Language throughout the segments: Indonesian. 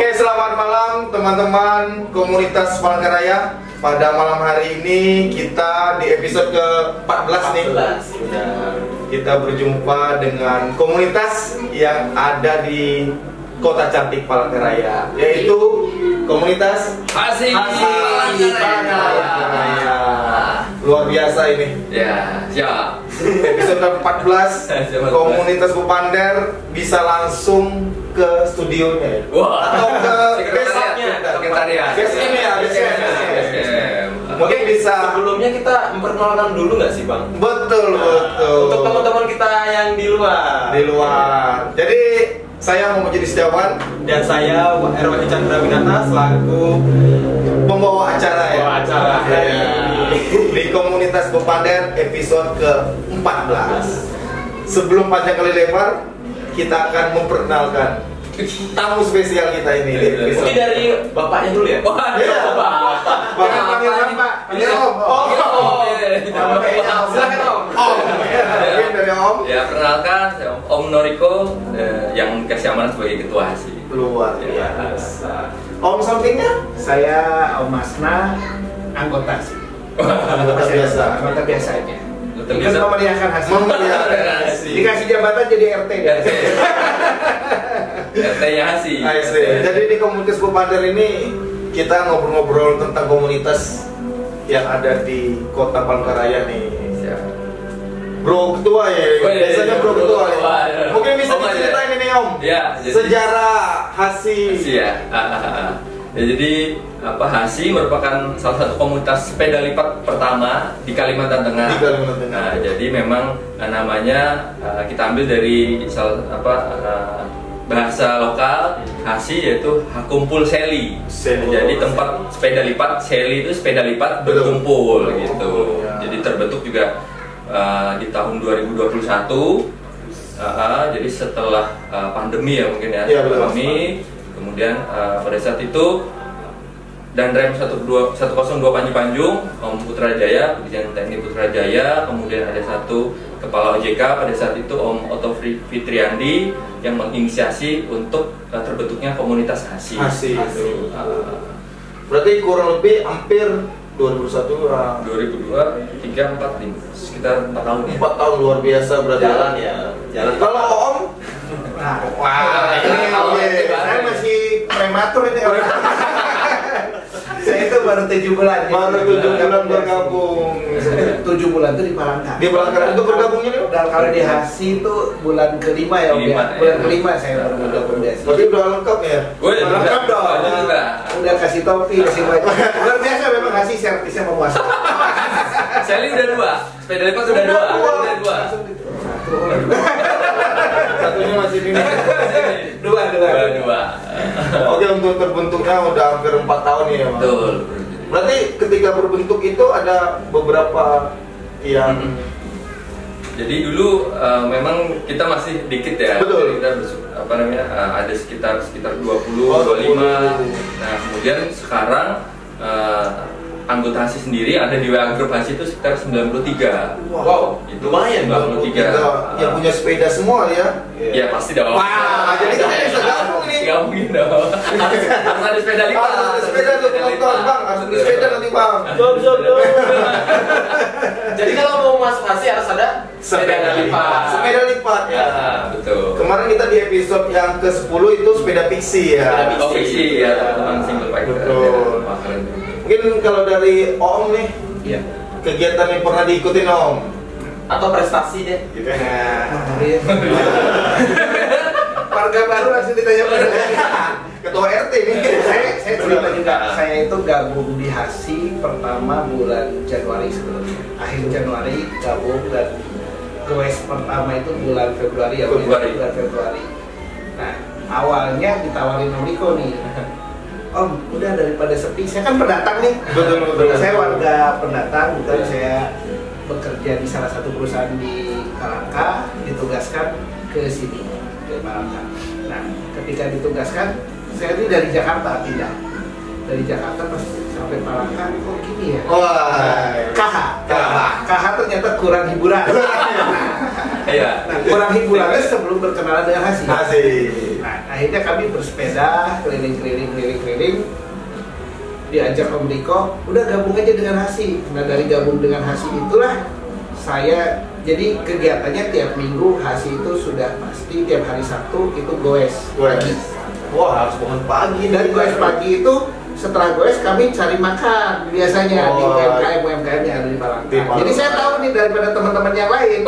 Oke, selamat malam teman-teman komunitas Palangkaraya. Pada malam hari ini kita di episode ke-14 nih. Kita berjumpa dengan komunitas yang ada di Kota Cantik Palangkaraya, yaitu komunitas Hasi Palangkaraya. Luar biasa ini. Ya, siap. Episode ke-14 komunitas Bupander bisa langsung ke studionya. Wah. Atau ke besoknya. Sekretariat. Biasanya ya, biasanya. Mungkin bisa. Sebelumnya kita memperkenalkan dulu nggak sih, Bang? Betul. Untuk teman-teman kita yang di luar. Di luar. Jadi saya mau menjadi setiawan Dan saya Erwin Chandra Winata selaku pembawa acara ya. Pembawa acara hari ini. Di komunitas Bupander episode ke-14. Sebelum panjang kali lebar, kita akan memperkenalkan tamu spesial kita ini. Mungkin dari bapaknya dulu ya. Iya. Bapak. Bapak panggil Bapak. Panggil Om. Silakan Om. Mungkin dari Om. Ya, perkenalkan saya Om Noriko yang kasih amanah sebagai ketua Hasi. Luar biasa. Om sampingnya? Saya Om Masna, anggota sih. Anggota biasa. Anggota biasa aja. Betul Ikut bisa. memeriahkan hasil. Memeriahkan Hasi. Dikasih jabatan jadi RT. RT-nya Hasi. I see. Jadi di komunitas Bupander ini kita ngobrol-ngobrol tentang komunitas yang ada di Kota Palangkaraya nih. Siap. Bro ketua ya, Oh, iya, biasanya iya, bro bro ketua ketua, ya. iya. Mungkin bisa Om aja. diceritain ini Om. Ya, jadi- Sejarah Hasi. Hasi ya. Ya, jadi Hasi merupakan salah satu komunitas sepeda lipat pertama di Kalimantan Tengah. Di Kalimantan Tengah. Nah, jadi memang namanya kita ambil dari bahasa lokal Hasi, yaitu Hakumpul Seli. Seli. Jadi tempat sepeda lipat, Seli itu sepeda lipat berkumpul gitu. Ya. Jadi terbentuk juga di tahun 2021. Jadi setelah pandemi ya mungkin ya, Iya, betul. pandemi. Kemudian pada saat itu Danrem 102 Panji Panjung, Om Putrajaya, Dirjen Teknik Putrajaya, kemudian ada satu Kepala OJK pada saat itu Om Otto Fitriandi yang menginisiasi untuk terbentuknya komunitas Hasi. Hasi. Gitu. Berarti kurang lebih hampir 2001 2002, 3, 4, 5, sekitar 4 tahun ya. 4 tahun luar biasa berarti. Jalan ya. Jalan. Kalau Om, Nah, wah ini saya masih prematur ini. Saya itu baru 7 bulan. baru 7 bulan bergabung 7 bulan itu di Palangka. di Palangkaraya. Untuk bergabungnya nih. Dan kalau di Hasi itu bulan kelima ya, Om ya. Kelima, Bulan ya. kelima saya baru bergabung di Hasi. Berarti udah lengkap ya. Woi, Lengkap dong. ada juga. Udah kasih topi, kasih baju. Luar biasa memang Hasi servisnya memuaskan. Sally udah 2, sepeda lipat udah 2, udah 2. Langsung gitu. Satunya masih ini. Dua. Oke, untuk terbentuknya udah hampir 4 tahun ya, Mas. Betul. Berarti ketika berbentuk itu ada beberapa yang Jadi dulu memang kita masih dikit ya. Betul. Jadi kita ada sekitar 20, Oh, 25. 20. Nah, kemudian sekarang anggota Hasi sendiri ada di WA Group Hasi itu sekitar 93. Wow, Itu lumayan, Bang. 93. yang punya sepeda semua ya. Ya pasti dong. Wah, jadi kita bisa gabung nih. Gabungin dong. Harus ada sepeda lipat. Harus ada sepeda tuh penonton, Bang. Harus beli sepeda nanti, Bang. Job. Jadi kalau mau masuk Hasi harus ada sepeda lipat. Sepeda lipat. Ya, betul. Kemarin kita di episode yang ke-10 itu sepeda pixie ya. Sepeda Oh, fiksi ya, teman single bike. Betul. Wah, keren. Mungkin kalau dari Om nih, Iya. kegiatan yang pernah diikutin Om. Atau prestasi deh. Warga baru langsung ditanya pada Ketua RT nih. saya cerita juga, saya itu gabung di Hasi pertama bulan Januari sebelumnya. Akhir Januari gabung dan quest pertama itu bulan Februari ya, Februari. bulan Februari. Nah, awalnya ditawarin Om Riko nih. Om, udah daripada sepi, saya kan pendatang nih. Betul. Saya warga pendatang, bukan saya bekerja di salah satu perusahaan di Palangka, ditugaskan ke sini, ke Palangka. Nah, ketika ditugaskan, saya ini dari Jakarta pindah. Dari Jakarta pas sampai Palangka, kok gini ya? Wah. KH ternyata kurang hiburan. Iya. Nah, kurang hiburannya sebelum berkenalan dengan Hasi. Asik. Nah, akhirnya kami bersepeda keliling-keliling diajak Om Riko, udah gabung aja dengan Hasi. Nah dari gabung dengan Hasi itulah saya, jadi kegiatannya tiap minggu Hasi itu sudah pasti tiap hari Sabtu itu goes pagi. Wah, harus bangun pagi. Dan goes pagi itu setelah goes kami cari makan biasanya di UMKM yang ada di Palangka. Jadi saya tahu nih daripada teman-teman yang lain.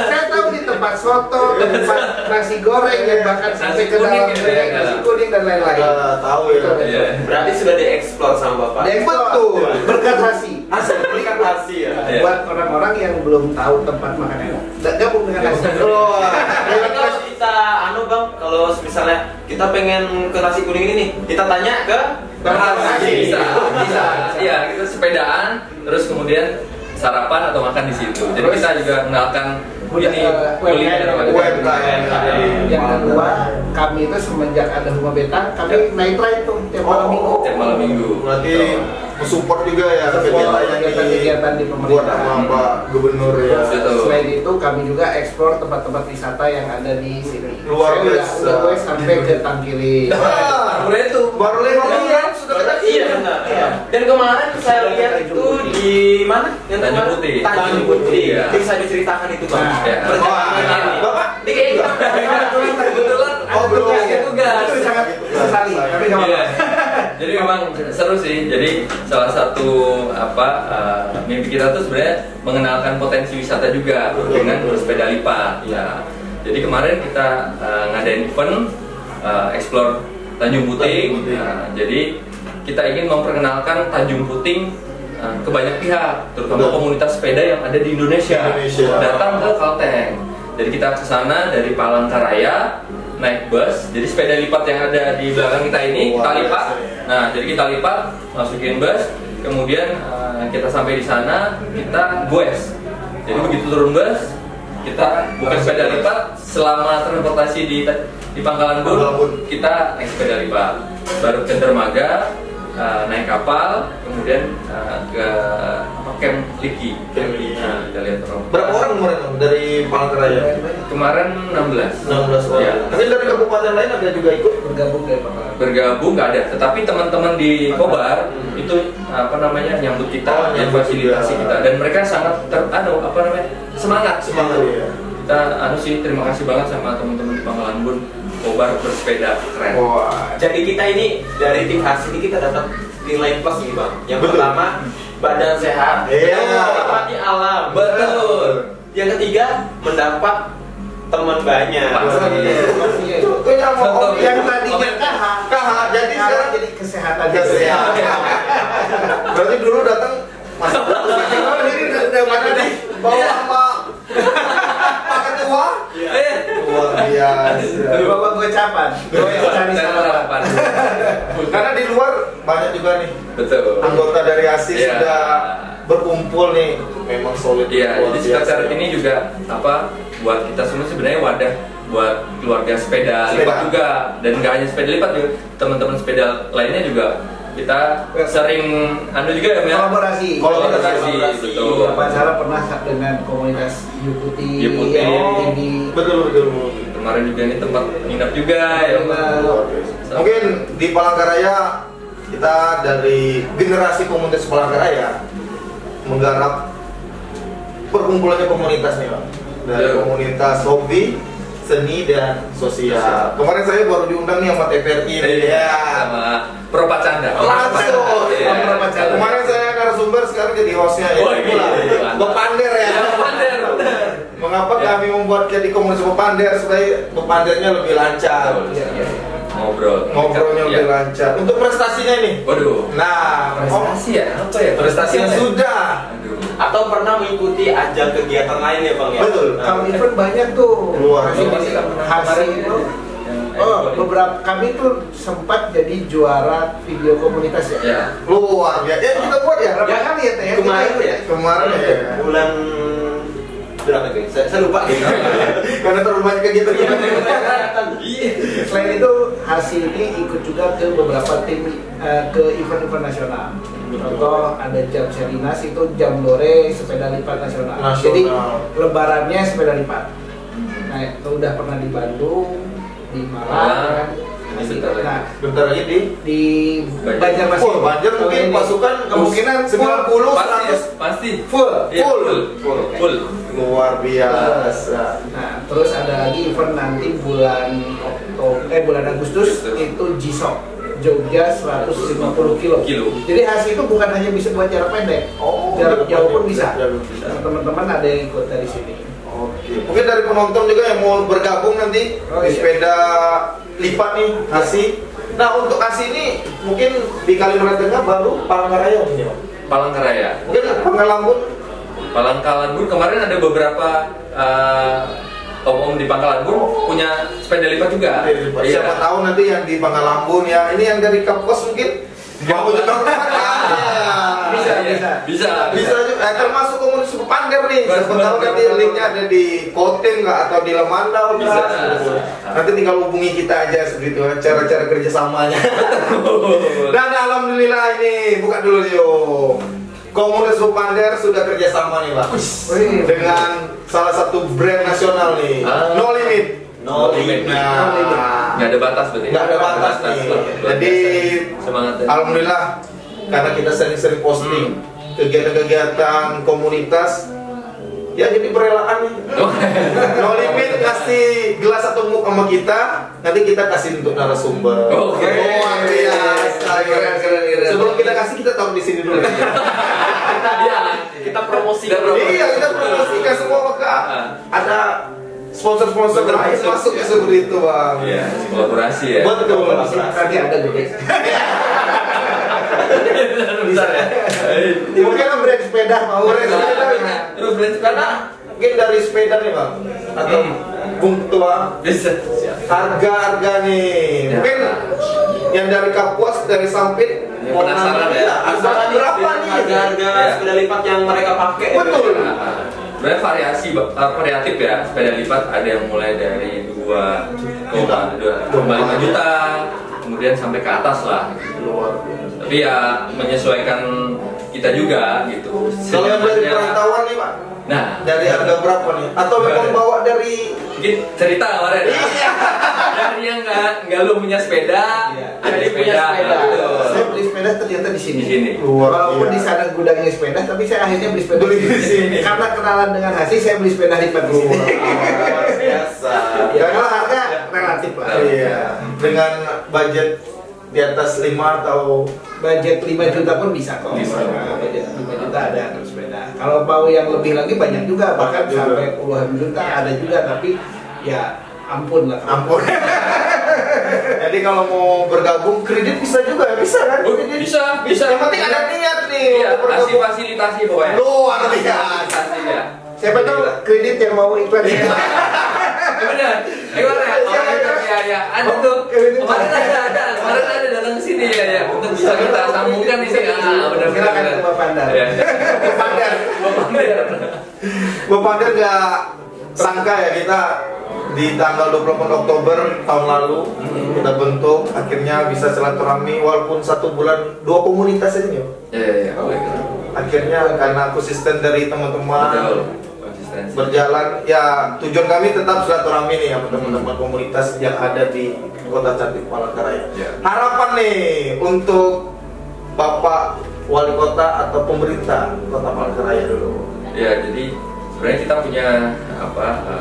Saya tahu nih tempat soto, tempat nasi goreng yang bahkan sampai ke dalam nasi kuning dan lain-lain. Tahu ya. Berarti sudah dieksplor sama Bapak. Betul. Berkat Hasi. Berkat Hasi ya. Buat orang-orang yang belum tahu tempat makan enak, gabung dengan Hasi. Kalau kita Bang, kalau misalnya kita pengen ke nasi kuning ini nih, kita tanya ke bisa. Iya, kita sepedaan, terus kemudian sarapan atau makan di situ. Jadi kita juga mengenalkan ini UMKM. Yang kedua, kami itu semenjak ada Rumah Betang, kami naik ride tuh tiap malam minggu. Tiap malam minggu. Berarti mensupport juga ya kegiatan di pemerintah sama Pak Gubernur ya. Selain itu kami juga eksplor tempat-tempat wisata yang ada di sini. Luar biasa. Udah gue sampai ke Tangkili. Baru lihat sudah ketemu. Iya benar. Dan kemarin saya lihat itu di mana? Yang Tanjung Putih. Tanjung Putih. Bisa diceritakan itu Bang. Bapak di kayak kebetulan tugas. Itu sangat sekali. Tapi nggak apa-apa. Jadi memang seru sih. Jadi salah satu mimpi kita tuh sebenarnya mengenalkan potensi wisata juga dengan bersepeda lipat. Ya. Jadi kemarin kita ngadain event explore Tanjung Puting. Jadi kita ingin memperkenalkan Tanjung Puting ke banyak pihak, terutama komunitas sepeda yang ada di Indonesia. Datang ke Kalteng. Jadi kita ke sana dari Palangkaraya naik bus. Jadi sepeda lipat yang ada di belakang kita ini kita lipat. Nah, jadi kita lipat, masukin bus, kemudian kita sampai di sana, kita goes. Jadi begitu turun bus, kita bukan sepeda lipat. Selama transportasi di Pangkalan Bun, kita naik sepeda lipat. Baru ke dermaga, naik kapal, kemudian ke camp Liki. Nah, kita lihat berapa orang kemarin dari Palangkaraya? Kemarin 16 orang. Ya. Tapi dari kabupaten lain ada juga ikut bergabung dari Palangkaraya. Bergabung nggak ada, tetapi teman-teman di Kobar itu nyambut kita, yang fasilitasi kita, dan mereka sangat semangat. Ya. Kita terima kasih banget sama teman-teman di Pangkalan Bun. Kobar bersepeda keren. Jadi kita ini dari tim Hasi ini kita dapat nilai plus nih Bang. Yang pertama badan sehat, menikmati alam. Betul. Yang ketiga mendapat teman banyak. Itu yang tadinya KH jadi sekarang jadi kesehatan. Berarti dulu datang masuk ini udah mana nih bawa Pak Ketua. Luar biasa. Bawa gocapan. Cari sarapan. Karena di luar banyak juga nih. Betul. Anggota dari ASIS sudah berkumpul nih, memang solid. Iya, jadi Sekretariat ini juga buat kita semua sebenarnya wadah buat keluarga sepeda lipat juga, dan nggak hanya sepeda lipat juga, teman-teman sepeda lainnya juga kita sering juga ya kolaborasi betul. Pacara pernah dengan komunitas Yuputi. Betul. Kemarin juga ini tempat nginap juga ya. Mungkin di Palangkaraya kita dari generasi komunitas Palangkaraya menggarap perkumpulannya komunitas nih Bang. Dari komunitas hobi, seni dan sosial. Kemarin saya baru diundang nih sama TVRI sama Propacanda. Langsung. Kemarin saya narasumber, sekarang jadi hostnya ya. Bepander ya. Mengapa kami membuat jadi komunitas Bepander supaya Bepandernya lebih lancar. Ngobrolnya lebih lancar. Untuk prestasinya nih. Waduh. Nah, prestasi ya? Apa ya? Prestasinya sudah. Atau pernah mengikuti ajang kegiatan lain ya Bang ya? Betul. Kalau event banyak tuh. Luar Hasil itu. Beberapa kami tuh sempat jadi juara video komunitas ya. Luar biasa. Ya kita buat ya. Berapa kali ya Teh? Kemarin ya. Bulan berapa guys? Saya lupa gitu. Karena terlalu banyak kegiatan. Selain itu Hasi ini ikut juga ke beberapa tim ke event-event nasional. Contoh ada jam Serinas itu jam Dore sepeda lipat nasional. Jadi lebarannya sepeda lipat. Nah itu udah pernah di Bandung, di Malang, Nah, bentar lagi di Banjarmasin. Oh, Banjar mungkin pasukan kemungkinan 90 pasti full. Iya, full. Luar biasa. Nah, terus ada lagi event nanti bulan Agustus itu Jisok Jogja 150 kilo. Jadi hasil itu bukan hanya bisa buat jarak pendek, jarak jauh pun bisa. Nah, teman-teman ada yang ikut dari sini. Oke. Mungkin dari penonton juga yang mau bergabung nanti di sepeda lipat nih Hasi. Nah untuk Hasi ini mungkin di Kalimantan Tengah baru Palangkaraya mungkin. Palangkaraya. Mungkin Pangkalambun. Palangkalambun kemarin ada beberapa om-om di Pangkalambun punya sepeda lipat juga. Siapa tahu nanti yang di Pangkalambun ya. Ini yang dari Kapkos mungkin mau juga bisa juga. Termasuk komunitas suku Pander nih. Siapa tahu nanti linknya ada di Kotem nggak atau di Lemandau bisa. Nanti tinggal hubungi kita aja seperti itu cara-cara kerjasamanya. Dan alhamdulillah ini buka dulu yuk. Komunitas suku Pander sudah kerjasama nih Pak dengan salah satu brand nasional nih. No Limit. Nggak ada batas berarti. Nggak ada batas nih. Jadi alhamdulillah karena kita sering-sering posting kegiatan-kegiatan komunitas, ya jadi perelaan nih. No Limit kasih gelas satu muk sama kita, nanti kita kasih untuk narasumber. Oke. Luar biasa. Keren. Sebelum kita kasih kita taruh di sini dulu. Kita promosikan. Iya, kita promosikan semua maka ada sponsor-sponsor lain masuk seperti itu Bang. Iya, kolaborasi ya. Betul. Nanti ada gede. Besar ya. Mungkin brand sepeda mau brand sepeda. Terus brand sepeda Mungkin dari sepeda nih Bang atau Bung Tua. bisa. Harga nih. Mungkin yang dari Kapuas dari Sampit penasaran ya. Harga berapa nih? Harga sepeda lipat yang mereka pakai. Betul. Sebenarnya variatif ya, sepeda lipat ada yang mulai dari 2,5 juta, kemudian sampai ke atas lah. Tapi ya menyesuaikan kita juga gitu. Kalau yang dari perantauan nih Pak, nah dari harga berapa nih? Atau memang bawa dari mungkin cerita kemarin dari yang nggak lu punya sepeda, ada punya sepeda. Saya beli sepeda ternyata di sini. Di sini. Walaupun di sana gudangnya sepeda, tapi saya akhirnya beli sepeda di sini. Karena kenalan dengan Hasi, saya beli sepeda lipat di sini. biasa. Karena harga relatif lah. Iya. Dengan budget di atas 5 atau budget 5 juta pun bisa kok. Nah, budget 5 juta ada untuk sepeda. Kalau mau yang lebih lagi banyak juga, bahkan sampai puluhan juta ada juga, tapi ya ampun lah. ampun. Jadi kalau mau bergabung kredit bisa juga ya, bisa kan? Kredit? Bisa. Yang penting ada niat nih. Iya, untuk kasih bergabung. fasilitasi pokoknya. Luar biasa. Fasilitasi ya. Siapa tahu kredit yang mau iklan. Benar. Gimana? Ya. Ada tuh. Kemarin ada datang ke sini ya. Untuk bisa kita sambungkan ini. Benar. Silakan ke Bapak Pandar. Bapak Pandar nggak sangka ya kita di tanggal 24 Oktober tahun lalu kita bentuk akhirnya bisa silaturahmi walaupun 1 bulan 2 komunitas aja nih. Iya. Akhirnya karena konsisten dari teman-teman berjalan ya tujuan kami tetap silaturahmi nih sama teman-teman komunitas yang ada di Kota Cantik Palangkaraya. Harapan nih untuk Bapak Wali Kota atau pemerintah Kota Palangkaraya dulu. Ya, jadi sebenarnya kita punya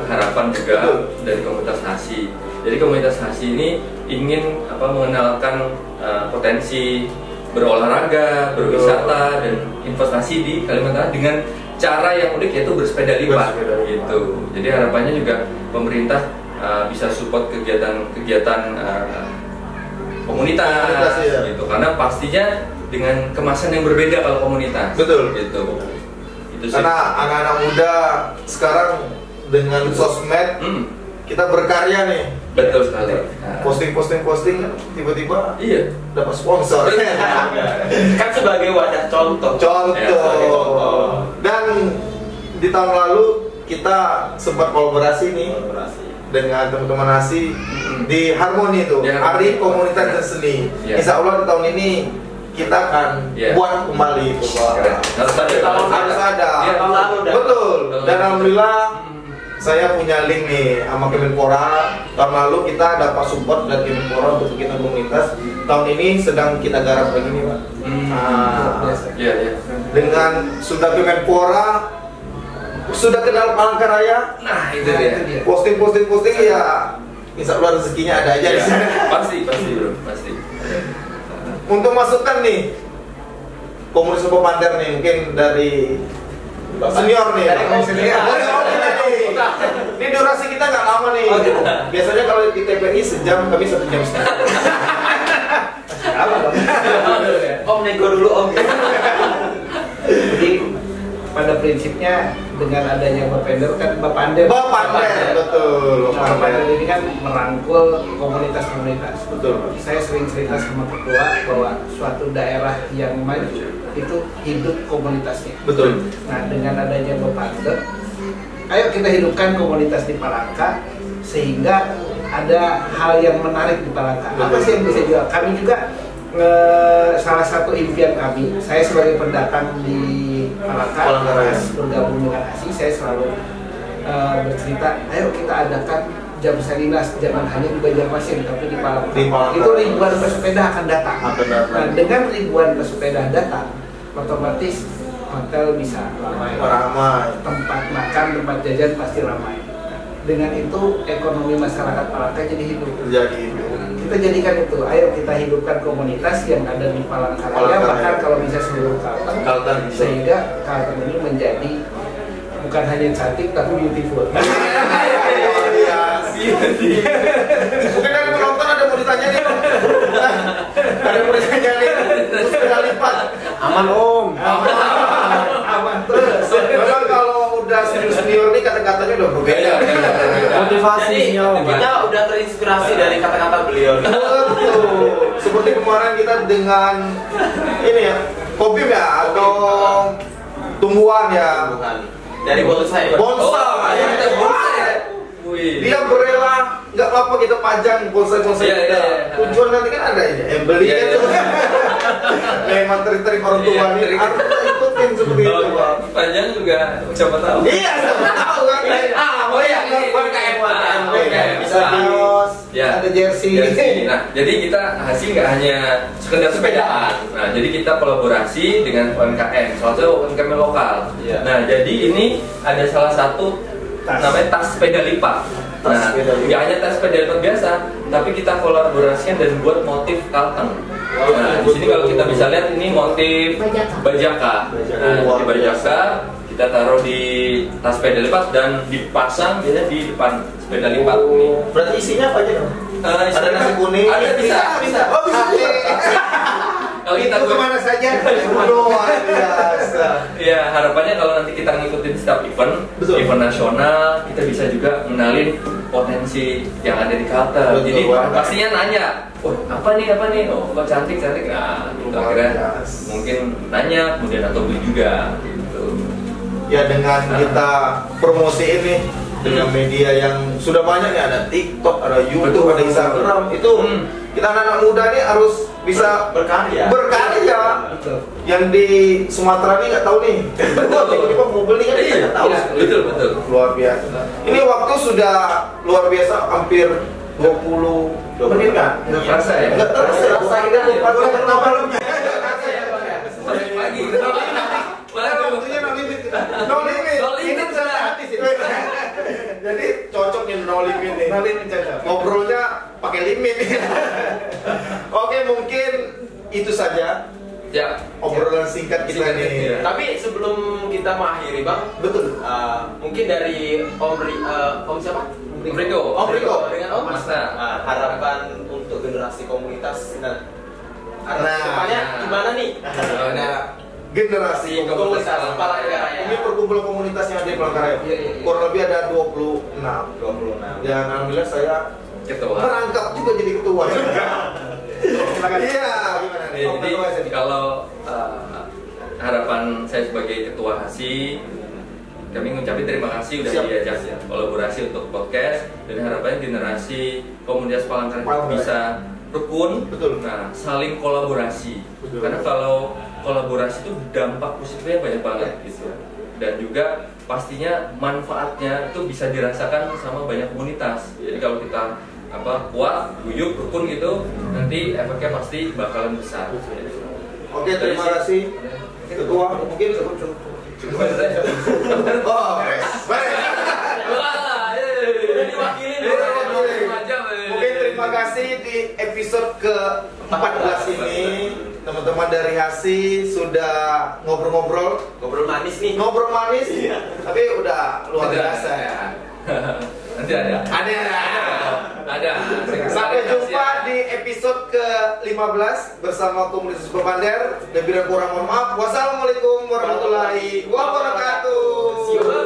harapan juga dari komunitas Hasi. Jadi komunitas Hasi ini ingin mengenalkan potensi berolahraga, berwisata dan investasi di Kalimantan dengan cara yang unik yaitu bersepeda lipat gitu. Jadi harapannya juga pemerintah bisa support kegiatan komunitas gitu. Karena pastinya dengan kemasan yang berbeda kalau komunitas. Betul. Gitu. Itu sih. Karena anak-anak muda sekarang dengan sosmed kita berkarya nih. Betul sekali. Posting tiba-tiba Iya. dapat sponsor. Kan sebagai wadah contoh. Dan di tahun lalu kita sempat kolaborasi nih dengan teman-teman Hasi di Harmoni itu, Hari Komunitas dan Seni. Insya Allah di tahun ini kita akan buat kembali itu Pak. Harus ada. Tahun lalu dah. Betul. Dan alhamdulillah saya punya link nih sama Kemenpora. Tahun lalu kita dapat support dari Kemenpora untuk bikin komunitas. Tahun ini sedang kita garap lagi nih, Pak. Iya. Dengan sudah Kemenpora, sudah kenal Palangkaraya. Nah, itu dia. Posting ya, insya Allah rezekinya ada aja di sana. Pasti bro, pasti. Untuk masukan nih komunitas Pepander nih, mungkin dari senior nih. Dari senior. Ini durasi kita nggak lama nih. Biasanya kalau di TPI sejam, kami 1 jam setengah. Apa dong? Om nego dulu Om. Jadi pada prinsipnya dengan adanya Bapander kan Bapander Betul. Bapander ini kan merangkul komunitas-komunitas. Betul. Saya sering cerita sama ketua bahwa suatu daerah yang maju itu hidup komunitasnya. Betul. Nah, dengan adanya Bapander, ayo kita hidupkan komunitas di Palangka sehingga ada hal yang menarik di Palangka. Apa sih yang bisa jual? Kami juga salah satu impian kami, saya sebagai pendatang di Palangka, bergabung dengan ASI, saya selalu bercerita, ayo kita adakan jam salinas, jangan hanya di Banjarmasin tapi di Palangka. Itu ribuan pesepeda akan datang. Nah, dengan ribuan pesepeda datang, otomatis hotel bisa ramai, tempat makan, tempat jajan pasti ramai. Dengan itu ekonomi masyarakat Palangka jadi hidup. Kita jadikan itu, ayo kita hidupkan komunitas yang ada di Palangkaraya, bahkan kalau bisa seluruh Kalteng, sehingga Kalteng ini menjadi bukan hanya cantik tapi beautiful. Mungkin dari penonton ada mau ditanya nih. Ada mau ditanya nih. Terus sekali lipat. Aman Om. Aman terus. Memang kalau udah senior nih kata-katanya udah berbeda. Motivasinya kita udah terinspirasi dari kata-kata beliau. Betul. Seperti kemarin kita dengan ini ya, kopi ya atau tumbuhan ya. Dari bonsai. Dia berela, nggak apa-apa kita pajang bonsai-bonsai kita. Tujuan nanti kan ada ya, beli kan. Memang trik-trik orang tua nih harus ikutin seperti itu, Pak. Panjang juga siapa tahu. Iya, siapa tahu kan. Bisa kaos, ada jersey. Nah, jadi kita hasil nggak hanya sekedar sepedaan. Nah, jadi kita kolaborasi dengan UMKM, salah satu UMKM lokal. Nah, jadi ini ada salah satu namanya tas sepeda lipat. Nah, nggak hanya tas sepeda lipat biasa, tapi kita kolaborasikan dan buat motif Kalteng. Nah, di sini kalau kita bisa lihat ini motif bajaka. Nah, motif bajaka kita taruh di tas sepeda lipat dan dipasang biasanya di depan sepeda lipat ini. Berarti isinya apa aja dong? Ada nasi kuning. Ada bisa. Oh, bisa. Kalau kita kemana saja? Luar biasa. Ya, harapannya kalau nanti kita ngikutin setiap event nasional, kita bisa juga mengenalin potensi yang ada di Kalteng. Jadi pastinya nanya, apa nih? Oh, kok cantik. Nah, itu akhirnya mungkin nanya, kemudian atau beli juga. Gitu. Ya dengan kita promosi ini dengan media yang sudah banyak ya, ada TikTok, ada YouTube, ada Instagram. Itu kita anak-anak muda nih harus bisa berkarya. Betul. Yang di Sumatera nih nggak tahu nih. Tiba-tiba mau beli kan kita nggak tahu. Betul. Luar biasa. Ini waktu sudah luar biasa, hampir 20 menit kan? Nggak terasa ya? Nggak terasa. Kita lupa kenapa lu? Pagi. No limit. Ini bisa hati sih. Jadi cocok nih no limit nih. No limit cocok. Ngobrolnya pakai limit. Oke, mungkin itu saja. Ya, obrolan singkat kita nih. Tapi sebelum kita mengakhiri, Bang, Betul. Mungkin dari Om siapa? Om Riko. Dengan Om harapan untuk generasi komunitas. Harapannya gimana nih? Generasi komunitas Palangkaraya. Ini perkumpulan komunitas yang ada di Palangkaraya. Kurang lebih ada 26. Dan alhamdulillah saya ketua. merangkap juga jadi ketua. Silakan. Iya, gimana nih? Jadi kalau harapan saya sebagai ketua HASI, kami mengucapkan terima kasih sudah diajak kolaborasi untuk podcast, dan harapannya generasi komunitas Palangkaraya bisa rukun, nah saling kolaborasi. Karena kalau kolaborasi itu dampak positifnya banyak banget gitu. dan juga pastinya manfaatnya itu bisa dirasakan sama banyak komunitas. Jadi kalau kita kuat, guyup, rukun gitu, nanti efeknya pasti bakalan besar. Oke, terima kasih Ketua. Mungkin cukup aja. Oh, baik. Diwakilin. Mungkin terima kasih di episode ke-14 ini teman-teman dari HASI sudah ngobrol-ngobrol Manis nih. ngobrol manis, tapi udah luar biasa ya. Nanti ada. Sampai jumpa di episode ke-15 bersama komunitas Bepander. Lebih dan kurang mohon maaf. Wassalamualaikum warahmatullahi wabarakatuh.